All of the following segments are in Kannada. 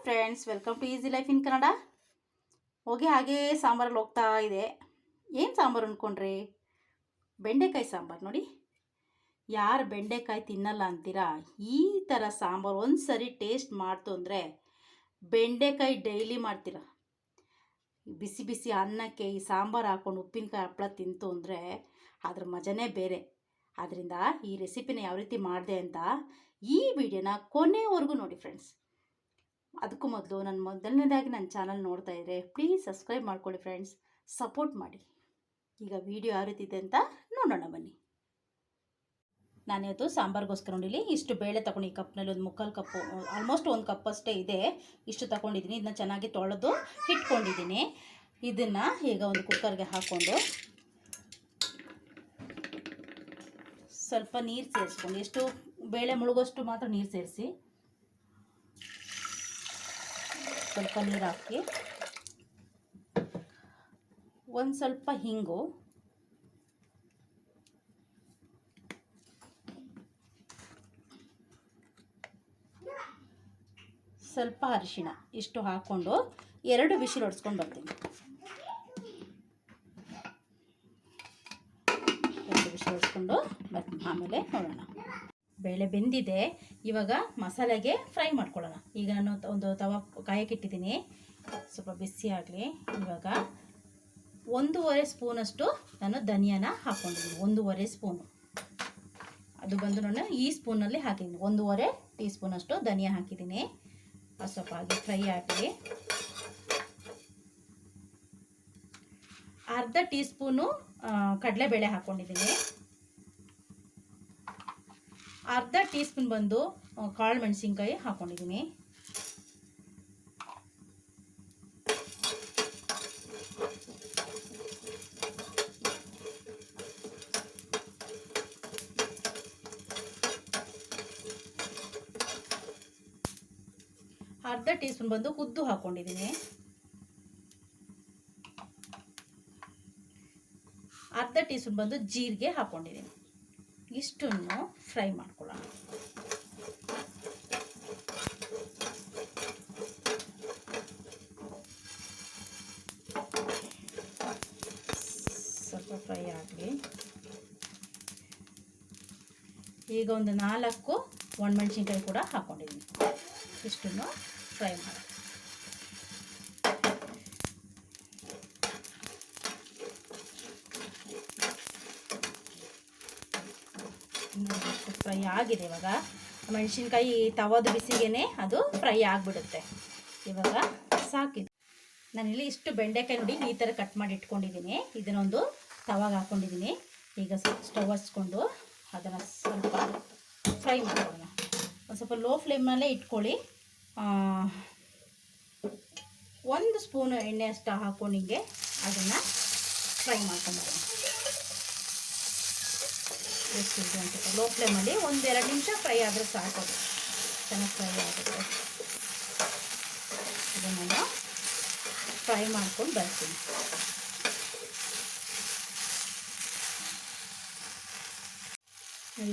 Friends, welcome to easy life in Kannada. ಹಾಗೆ ಸಾಂಬಾರಲ್ಲಿ ಹೋಗ್ತಾ ಇದೆ. ಏನು ಸಾಂಬಾರು ಅಂದ್ಕೊಂಡ್ರಿ? ಬೆಂಡೆಕಾಯಿ ಸಾಂಬಾರು. ನೋಡಿ, ಯಾರು ಬೆಂಡೆಕಾಯಿ ತಿನ್ನಲ್ಲ ಅಂತೀರಾ, ಈ ಥರ ಸಾಂಬಾರು ಒಂದು ಸರಿ ಟೇಸ್ಟ್ ಮಾಡ್ತು ಅಂದರೆ ಬೆಂಡೆಕಾಯಿ ಡೈಲಿ ಮಾಡ್ತೀರಾ. ಬಿಸಿ ಬಿಸಿ ಅನ್ನಕ್ಕೆ ಈ ಸಾಂಬಾರು ಹಾಕ್ಕೊಂಡು ಉಪ್ಪಿನಕಾಯಿ ಹಪ್ಪಳ ತಿಂತು ಅಂದರೆ ಅದ್ರ ಮಜನೇ ಬೇರೆ. ಆದ್ದರಿಂದ ಈ ರೆಸಿಪಿನ ಯಾವ ರೀತಿ ಮಾಡಿದೆ ಅಂತ ಈ ವಿಡಿಯೋನ ಕೊನೆವರೆಗೂ ನೋಡಿ ಫ್ರೆಂಡ್ಸ್. ಅದಕ್ಕೂ ಮೊದಲು ಮೊದಲನೇದಾಗಿ ನನ್ನ ಚಾನಲ್ ನೋಡ್ತಾ ಇದ್ದರೆ ಪ್ಲೀಸ್ ಸಬ್ಸ್ಕ್ರೈಬ್ ಮಾಡ್ಕೊಳ್ಳಿ ಫ್ರೆಂಡ್ಸ್, ಸಪೋರ್ಟ್ ಮಾಡಿ. ಈಗ ವಿಡಿಯೋ ಯಾವ ರೀತಿ ಇದೆ ಅಂತ ನೋಡೋಣ ಬನ್ನಿ. ನಾನಿವತ್ತು ಸಾಂಬಾರಿಗೋಸ್ಕರ ನೋಡಿಲಿ ಇಷ್ಟು ಬೇಳೆ ತೊಗೊಂಡು, ಈ ಕಪ್ನಲ್ಲಿ ಒಂದು ಮುಕ್ಕಾಲು ಕಪ್ಪು, ಆಲ್ಮೋಸ್ಟ್ ಒಂದು ಕಪ್ ಅಷ್ಟೇ ಇದೆ, ಇಷ್ಟು ತೊಗೊಂಡಿದ್ದೀನಿ. ಇದನ್ನ ಚೆನ್ನಾಗಿ ತೊಳೆದು ಇಟ್ಕೊಂಡಿದ್ದೀನಿ. ಇದನ್ನು ಈಗ ಒಂದು ಕುಕ್ಕರ್ಗೆ ಹಾಕ್ಕೊಂಡು ಸ್ವಲ್ಪ ನೀರು ಸೇರಿಸ್ಕೊಂಡು, ಎಷ್ಟು ಬೇಳೆ ಮುಳುಗೋಷ್ಟು ಮಾತ್ರ ನೀರು ಸೇರಿಸಿ, ಸ್ವಲ್ಪ ನೀರು ಹಾಕಿ, ಒಂದು ಸ್ವಲ್ಪ ಹಿಂಗು, ಸ್ವಲ್ಪ ಅರಿಶಿಣ, ಇಷ್ಟು ಹಾಕ್ಕೊಂಡು 2 ವಿಷಲ್ ಹೊಡ್ಸ್ಕೊಂಡು ಬರ್ತೀನಿ. 2 ವಿಷಲ್ ಹೊಡ್ಸ್ಕೊಂಡು ಬರ್ತೀನಿ, ಆಮೇಲೆ ನೋಡೋಣ. ಬೇಳೆ ಬೆಂದಿದೆ. ಇವಾಗ ಮಸಾಲೆಗೆ ಫ್ರೈ ಮಾಡ್ಕೊಳ್ಳೋಣ. ಈಗ ನಾನು ಒಂದು ತವಾ ಕಾಯಕ್ಕಿಟ್ಟಿದ್ದೀನಿ, ಸ್ವಲ್ಪ ಬಿಸಿ ಆಗಲಿ. ಇವಾಗ 1.5 ಸ್ಪೂನಷ್ಟು ನಾನು ಧನಿಯಾನ ಹಾಕ್ಕೊಂಡಿದ್ದೀನಿ. 1.5 ಸ್ಪೂನು, ಅದು ಬಂದು ನಾನು ಈ ಸ್ಪೂನಲ್ಲಿ ಹಾಕಿದ್ದೀನಿ. 1.5 ಟೀ ಸ್ಪೂನಷ್ಟು ಧನಿಯಾ ಹಾಕಿದ್ದೀನಿ. ಅದು ಸ್ವಲ್ಪ ಹಾಗೆ ಫ್ರೈ ಆಗಲಿ. ಅರ್ಧ ಟೀ ಸ್ಪೂನು ಕಡಲೆಬೇಳೆ ಹಾಕ್ಕೊಂಡಿದ್ದೀನಿ. ಅರ್ಧ ಟೀ ಸ್ಪೂನ್ ಬಂದು ಕಾಳು ಮೆಣಸಿನ್ಕಾಯಿ ಹಾಕ್ಕೊಂಡಿದ್ದೀನಿ. ಅರ್ಧ ಟೀ ಸ್ಪೂನ್ ಬಂದು ಉದ್ದು ಹಾಕ್ಕೊಂಡಿದ್ದೀನಿ. ಅರ್ಧ ಟೀ ಸ್ಪೂನ್ ಬಂದು ಜೀರಿಗೆ ಹಾಕ್ಕೊಂಡಿದ್ದೀನಿ. ಇಷ್ಟನ್ನು ಫ್ರೈ ಮಾಡ್ಕೊಳ್ಳೋಣ. ಸ್ವಲ್ಪ ಫ್ರೈ ಆಗಲಿ. ಈಗ ಒಂದು 4 ಒಣಮೆಣಸಿನ್ಕಾಯಿ ಕೂಡ ಹಾಕ್ಕೊಂಡಿದ್ದೀನಿ. ಇಷ್ಟನ್ನು ಫ್ರೈ ಮಾಡಿ. ಫ್ರೈ ಆಗಿದೆ. ಇವಾಗ ಮೆಣಸಿನ್ಕಾಯಿ ತವದ ಬಿಸಿಗೆ ಅದು ಫ್ರೈ ಆಗಿಬಿಡುತ್ತೆ. ಇವಾಗ ಸಾಕಿದೆ. ನಾನಿಲ್ಲಿ ಇಷ್ಟು ಬೆಂಡೆಕಾಯಿ ನೋಡಿ ಈ ಥರ ಕಟ್ ಮಾಡಿ ಇಟ್ಕೊಂಡಿದ್ದೀನಿ. ಇದನ್ನೊಂದು ತವಾಗ ಹಾಕ್ಕೊಂಡಿದ್ದೀನಿ. ಈಗ ಸ್ಟವ್ ಹಚ್ಕೊಂಡು ಅದನ್ನು ಸ್ವಲ್ಪ ಫ್ರೈ ಮಾಡೋಣ. ಒಂದು ಸ್ವಲ್ಪ ಲೋ ಫ್ಲೇಮ್ನಲ್ಲೇ ಇಟ್ಕೊಳ್ಳಿ. 1 ಸ್ಪೂನು ಎಣ್ಣೆ ಅಷ್ಟು ಹಾಕ್ಕೊಂಡು ಹಿಂಗೆ ಅದನ್ನು ಫ್ರೈ ಮಾಡ್ಕೊಂಡ್ಬರೋಣ. ಎಷ್ಟಿದೆ ಅಂತ ಲೋ ಫ್ಲೇಮಲ್ಲಿ 1-2 ನಿಮಿಷ ಫ್ರೈ ಆದರೆ ಸಾಕು, ಚೆನ್ನಾಗಿ ಫ್ರೈ ಆಗುತ್ತೆ. ಇದನ್ನು ಫ್ರೈ ಮಾಡ್ಕೊಂಡು ಬರ್ತೀನಿ.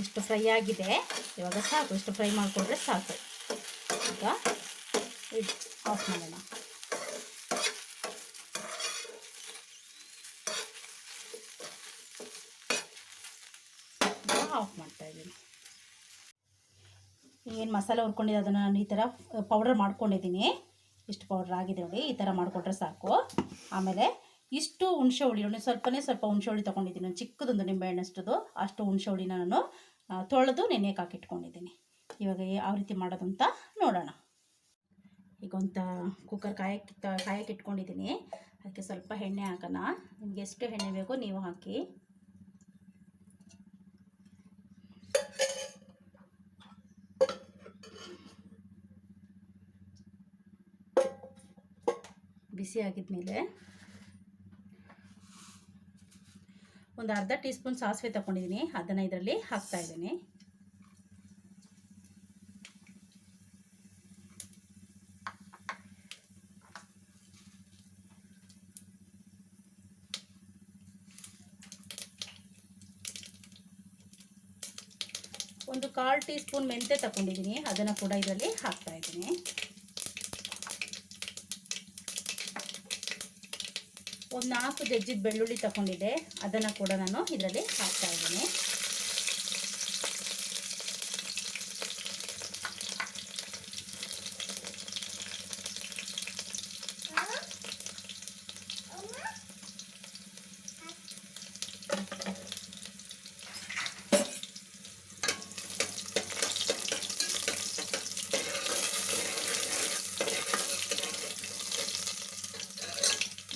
ಇಷ್ಟು ಫ್ರೈ ಆಗಿದೆ. ಇವಾಗ ಸಾಕು, ಇಷ್ಟು ಫ್ರೈ ಮಾಡಿಕೊಂಡ್ರೆ ಸಾಕು. ಈಗ ಆಫ್ ಮಾಡೋಣ. ಆಫ್ ಮಾಡ್ತಾ ಇದ್ದೀನಿ. ಏನು ಮಸಾಲೆ ಹುರ್ಕೊಂಡಿದ್ದೆ ಅದನ್ನು ನಾನು ಈ ಥರ ಪೌಡರ್ ಮಾಡ್ಕೊಂಡಿದ್ದೀನಿ. ಇಷ್ಟು ಪೌಡ್ರ್ ಆಗಿದೆ ನೋಡಿ, ಈ ಥರ ಮಾಡಿಕೊಟ್ರೆ ಸಾಕು. ಆಮೇಲೆ ಇಷ್ಟು ಹುಣಸೆ ಹುಳಿ ನೋಡಿ, ಸ್ವಲ್ಪ ಹುಣಸೆ ಹುಳಿ ತೊಗೊಂಡಿದ್ದೀನಿ. ಒಂದು ಚಿಕ್ಕದೊಂದು ನಿಂಬೆಹಣ್ಣಷ್ಟದು ಅಷ್ಟು ಹುಣಸೆ ಹುಳಿನ ನಾನು ತೊಳೆದು ನೆನೆಯಕ್ಕೆ ಹಾಕಿಟ್ಕೊಂಡಿದ್ದೀನಿ. ಇವಾಗ ಯಾವ ರೀತಿ ಮಾಡೋದು ಅಂತ ನೋಡೋಣ. ಈಗ ಒಂದು ಕುಕ್ಕರ್ ಕಾಯಕ್ಕೆ ಇಟ್ಕೊಂಡಿದ್ದೀನಿ. ಅದಕ್ಕೆ ಸ್ವಲ್ಪ ಎಣ್ಣೆ ಹಾಕೋಣ. ನಿಮಗೆ ಎಷ್ಟು ಎಣ್ಣೆ ಬೇಕೋ ನೀವು ಹಾಕಿ. ಬಿಸಿ ಆಗಿದ್ಮೇಲೆ ಒಂದು ಅರ್ಧ ಟೀ ಸ್ಪೂನ್ ಸಾಸಿವೆ ತಗೊಂಡಿದ್ದೀನಿ. ಅದನ್ನು ಇದರಲ್ಲಿ ಹಾಕ್ತಾ ಇದ್ದೀನಿ. ಒಂದು 1/4 ಟೀ ಸ್ಪೂನ್ ಮೆಂತ್ಯ ತಗೊಂಡಿದ್ದೀನಿ. ಅದನ್ನು ಕೂಡ ಇದರಲ್ಲಿ ಹಾಕ್ತಾ ಇದ್ದೀನಿ. ಒಂದು 4 ಜಜ್ಜಿದ ಬೆಳ್ಳುಳ್ಳಿ ತಗೊಂಡಿದ್ದೆ, ಅದನ್ನು ಕೂಡ ನಾನು ಇದರಲ್ಲಿ ಹಾಕ್ತಾಯಿದ್ದೀನಿ.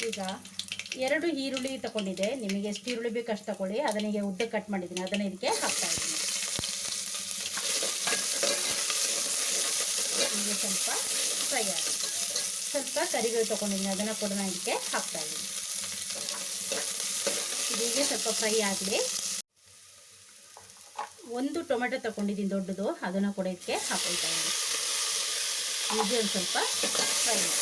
ಈಗ 2 ಈರುಳ್ಳಿ ತಗೊಂಡಿದ್ದೆ, ನಿಮಗೆ ಎಷ್ಟು ಈರುಳ್ಳಿ ಬೇಕು ಅಷ್ಟು ತಗೊಳ್ಳಿ. ಅದನಿಗೆ ಉದ್ದ ಕಟ್ ಮಾಡಿದ್ದೀನಿ, ಅದನ್ನು ಇದಕ್ಕೆ ಹಾಕ್ತಾ ಇದ್ದೀನಿ. ಈಗ ಸ್ವಲ್ಪ ಫ್ರೈ ಆಗಿ, ಸ್ವಲ್ಪ ಕರಿಬೇವು ತಗೊಂಡಿದ್ದೀನಿ, ಅದನ್ನು ಕೂಡ ನಾನು ಇದಕ್ಕೆ ಹಾಕ್ತಾ ಇದ್ದೀನಿ. ಇದೀಗೆ ಸ್ವಲ್ಪ ಫ್ರೈ ಆಗಲಿ. 1 ಟೊಮೆಟೊ ತಗೊಂಡಿದ್ದೀನಿ ದೊಡ್ಡದು, ಅದನ್ನು ಕೂಡ ಇದಕ್ಕೆ ಹಾಕೊಳ್ತಾ ಇದ್ದೀನಿ. ಹೀಗೆ ಒಂದು ಸ್ವಲ್ಪ ಫ್ರೈ ಮಾಡಿ.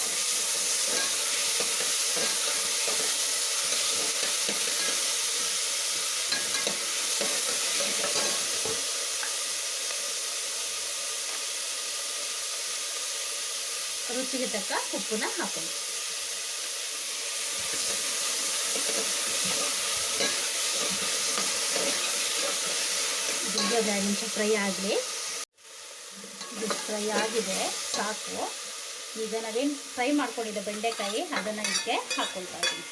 ರುಚಿಗೆ ತಕ್ಕ ಉಪ್ಪನ್ನ ಹಾಕೊಳ್ಳಿ. ಇದು 2 ನಿಮಿಷ ಫ್ರೈ ಆಗಲಿ. ಇದು ಫ್ರೈ ಆಗಿದೆ, ಸಾಕು. ಈಗ ನಾವೇನು ಫ್ರೈ ಮಾಡ್ಕೊಂಡಿದ್ದೆ ಬೆಂಡೆಕಾಯಿ, ಅದನ್ನು ಇದಕ್ಕೆ ಹಾಕ್ಕೊಳ್ತಾ ಇದ್ದೀನಿ.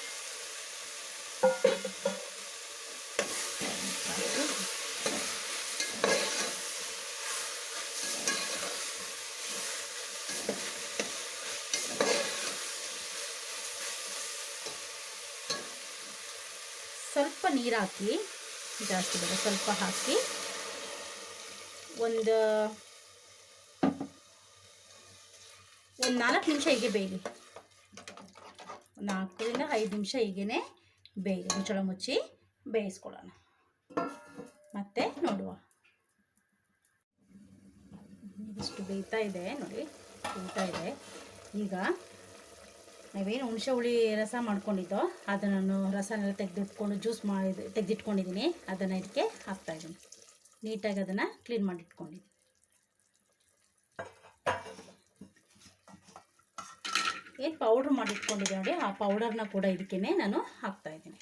ಸ್ವಲ್ಪ ನೀರು ಹಾಕಿ, ಜಾಸ್ತಿ ಬೇಡ, ಸ್ವಲ್ಪ ಹಾಕಿ ಒಂದು 4 ನಿಮಿಷ ಹೀಗೆ ಬೇಯಲಿ. 4 ರಿಂದ 5 ನಿಮಿಷ ಹೀಗೇ ಬೇಯಲಿ. ಮುಚ್ಚಳ ಮುಚ್ಚಿ ಬೇಯಿಸ್ಕೊಳ್ಳೋಣ, ಮತ್ತೆ ನೋಡುವ. ಇಷ್ಟು ಬೇಯ್ತಾ ಇದೆ ನೋಡಿ, ಬೇಯ್ತಾ ಇದೆ. ಈಗ ನಾವೇನು ಹುಣಸೆ ಹುಳಿ ರಸ ಮಾಡ್ಕೊಂಡಿದ್ದೋ ಅದನ್ನು ರಸನೆಲ್ಲ ತೆಗೆದಿಟ್ಕೊಂಡು ಜ್ಯೂಸ್ ಮಾಡಿ ತೆಗೆದಿಟ್ಕೊಂಡಿದ್ದೀನಿ, ಅದನ್ನು ಇದಕ್ಕೆ ಹಾಕ್ತಾಯಿದ್ದೀನಿ. ನೀಟಾಗಿ ಅದನ್ನು ಕ್ಲೀನ್ ಮಾಡಿ ಇಟ್ಕೊಂಡಿದ್ದೀನಿ. ಏನು ಪೌಡ್ರ್ ಮಾಡಿ ಇಟ್ಕೊಂಡಿದ್ದೆ ನೋಡಿ, ಆ ಪೌಡರ್ನ ಕೂಡ ಇದಕ್ಕೇ ನಾನು ಹಾಕ್ತಾಯಿದ್ದೀನಿ.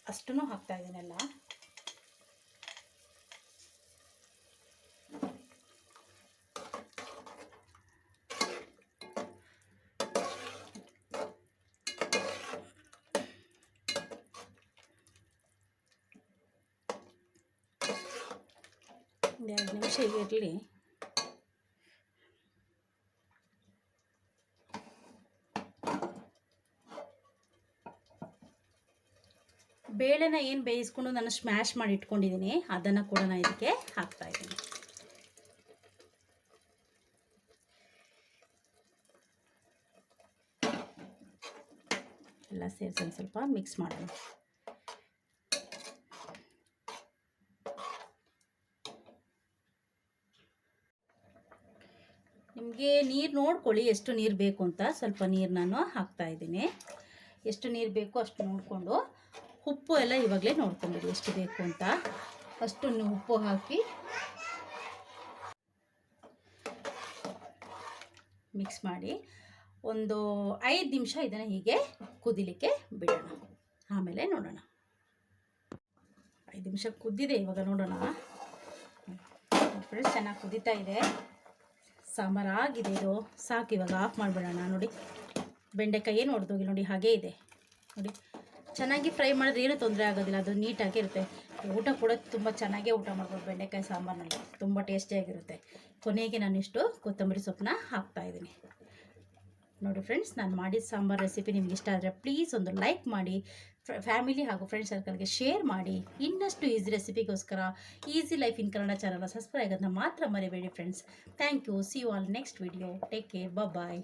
ಅಷ್ಟೂ ಹಾಕ್ತಾಯಿದ್ದೀನಿ ಎಲ್ಲ. ಒಂದು 2 ನಿಮಿಷ ಹೀಗೆ ಇರಲಿ. ಬೇಳೆನ ಏನು ಬೇಯಿಸ್ಕೊಂಡು ನಾನು ಸ್ಮ್ಯಾಶ್ ಮಾಡಿ ಇಟ್ಕೊಂಡಿದ್ದೀನಿ, ಅದನ್ನು ಕೂಡ ನಾನು ಇದಕ್ಕೆ ಹಾಕ್ತಾಯಿದ್ದೀನಿ. ಎಲ್ಲ ಸೇರಿಸಿ ಒಂದು ಸ್ವಲ್ಪ ಮಿಕ್ಸ್ ಮಾಡೋಣ. ನಿಮಗೆ ನೀರು ನೋಡ್ಕೊಳ್ಳಿ, ಎಷ್ಟು ನೀರು ಬೇಕು ಅಂತ. ಸ್ವಲ್ಪ ನೀರು ನಾನು ಹಾಕ್ತಾಯಿದ್ದೀನಿ. ಎಷ್ಟು ನೀರು ಬೇಕೋ ಅಷ್ಟು ನೋಡಿಕೊಂಡು, ಉಪ್ಪು ಎಲ್ಲ ಇವಾಗಲೇ ನೋಡ್ಕೊಂಡಿರಿ ಎಷ್ಟು ಬೇಕು ಅಂತ. ಅಷ್ಟು ಉಪ್ಪು ಹಾಕಿ ಮಿಕ್ಸ್ ಮಾಡಿ ಒಂದು 5 ನಿಮಿಷ ಇದನ್ನು ಹೀಗೆ ಕುದಿಲಿಕ್ಕೆ ಬಿಡೋಣ. ಆಮೇಲೆ ನೋಡೋಣ. 5 ನಿಮಿಷ ಕುದ್ದಿದೆ, ಇವಾಗ ನೋಡೋಣ. ಫ್ರೆಂಡ್ಸ್, ಚೆನ್ನಾಗಿ ಕುದೀತಾ ಇದೆ. ಸಾಂಬಾರು ಆಗಿದೆ, ಇದು ಸಾಕು. ಇವಾಗ ಆಫ್ ಮಾಡಿಬಿಡೋಣ. ನೋಡಿ, ಬೆಂಡೆಕಾಯಿ ಏನು ಹೊಡೆದೋಗಿ ನೋಡಿ, ಹಾಗೇ ಇದೆ ನೋಡಿ. ಚೆನ್ನಾಗಿ ಫ್ರೈ ಮಾಡಿದ್ರೆ ಏನೂ ತೊಂದರೆ ಆಗೋದಿಲ್ಲ, ಅದು ನೀಟಾಗಿರುತ್ತೆ. ಊಟ ಕೂಡ ತುಂಬ ಚೆನ್ನಾಗೇ ಊಟ ಮಾಡ್ಬೋದು. ಬೆಂಡೆಕಾಯಿ ಸಾಂಬಾರಿನಲ್ಲಿ ತುಂಬ ಟೇಸ್ಟಿಯಾಗಿರುತ್ತೆ. ಕೊನೆಗೆ ನಾನು ಇಷ್ಟು ಕೊತ್ತಂಬರಿ ಸೊಪ್ಪನ್ನ ಹಾಕ್ತಾಯಿದ್ದೀನಿ ನೋಡಿ. ಫ್ರೆಂಡ್ಸ್, ನಾನು ಮಾಡಿದ ಸಾಂಬಾರು ರೆಸಿಪಿ ನಿಮ್ಗೆ ಇಷ್ಟ ಆದರೆ ಪ್ಲೀಸ್ ಒಂದು ಲೈಕ್ ಮಾಡಿ, ಫ್ಯಾಮಿಲಿ ಹಾಗೂ ಫ್ರೆಂಡ್ಸ್ ಸರ್ಕಲ್ಗೆ ಶೇರ್ ಮಾಡಿ. ಇನ್ನಷ್ಟು ಈಸಿ ರೆಸಿಪಿಗೋಸ್ಕರ ಈಸಿ ಲೈಫ್ ಇನ್ ಕನ್ನಡ ಚಾನಲ್ನ ಸಬ್ಸ್ಕ್ರೈಬ್ ಆಗೋದನ್ನ ಮಾತ್ರ ಮರಿಬೇಡಿ friends. Thank you. See you all next video. Take care. Bye.